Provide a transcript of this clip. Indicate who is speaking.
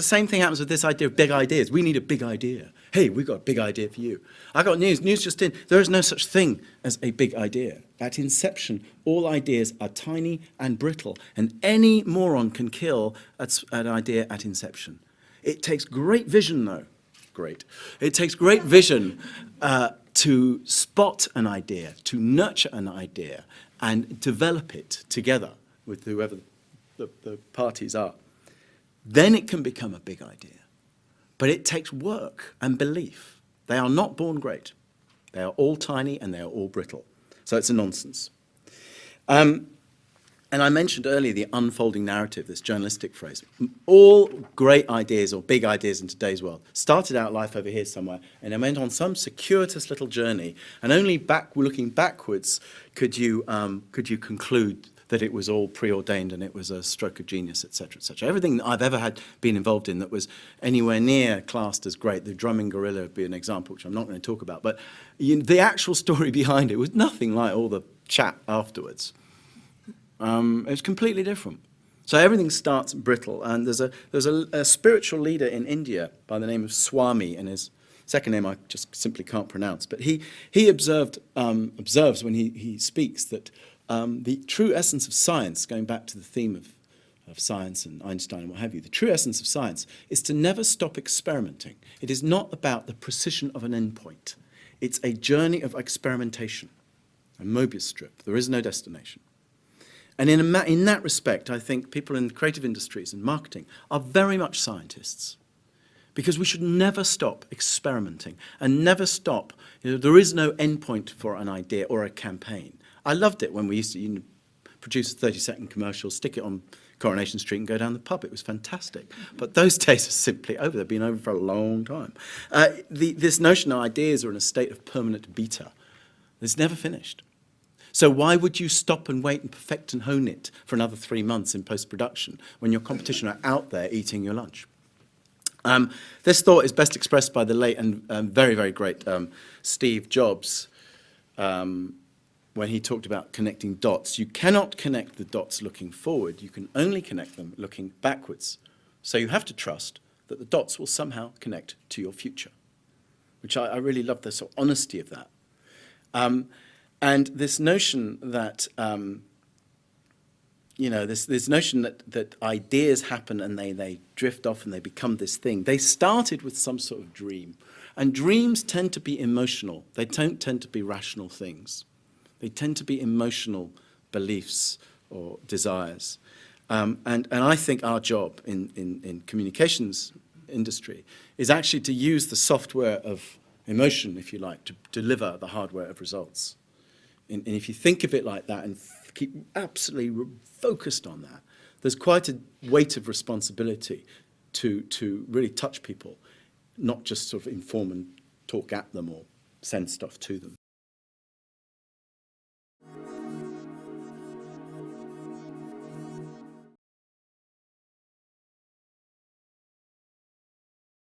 Speaker 1: The same thing happens with this idea of big ideas. We need a big idea. Hey, we've got a big idea for you. I got news just in. There is no such thing as a big idea. At inception, all ideas are tiny and brittle, and any moron can kill an idea at inception. It takes great vision, though. It takes great vision to spot an idea, to nurture an idea, and develop it together with whoever the parties are. Then it can become a big idea. But it takes work and belief. They are not born great. They are all tiny and they are all brittle. So it's a nonsense. And I mentioned earlier the unfolding narrative, this journalistic phrase. All great ideas or big ideas in today's world started out life over here somewhere and then went on some circuitous little journey. And only looking backwards could you conclude that it was all preordained and it was a stroke of genius, etc., etc. Everything that I've ever been involved in that was anywhere near classed as great, the drumming gorilla would be an example, which I'm not going to talk about, but the actual story behind it was nothing like all the chat afterwards. It's completely different. So everything starts brittle, and there's a spiritual leader in India by the name of Swami, and his second name I just simply can't pronounce, but he observes when he speaks that the true essence of science, going back to the theme of science and Einstein and what have you, the true essence of science is to never stop experimenting. It is not about the precision of an endpoint. It's a journey of experimentation, a Mobius strip. There is no destination. And in that respect, I think people in creative industries and marketing are very much scientists, because we should never stop experimenting and never stop. There is no endpoint for an idea or a campaign. I loved it when we used to produce a 30-second commercial, stick it on Coronation Street and go down the pub. It was fantastic. But those days are simply over. They've been over for a long time. This notion that ideas are in a state of permanent beta is never finished. So why would you stop and wait and perfect and hone it for another 3 months in post-production when your competition are out there eating your lunch? This thought is best expressed by the late and very, very great Steve Jobs, when he talked about connecting dots. You cannot connect the dots looking forward. You can only connect them looking backwards. So you have to trust that the dots will somehow connect to your future, which I really love the sort of honesty of that. And this notion that, this notion that ideas happen and they drift off and they become this thing. They started with some sort of dream. And dreams tend to be emotional. They don't tend to be rational things. They tend to be emotional beliefs or desires. And I think our job in communications industry is actually to use the software of emotion, if you like, to deliver the hardware of results. And if you think of it like that and keep absolutely focused on that, there's quite a weight of responsibility to really touch people, not just sort of inform and talk at them or send stuff to them.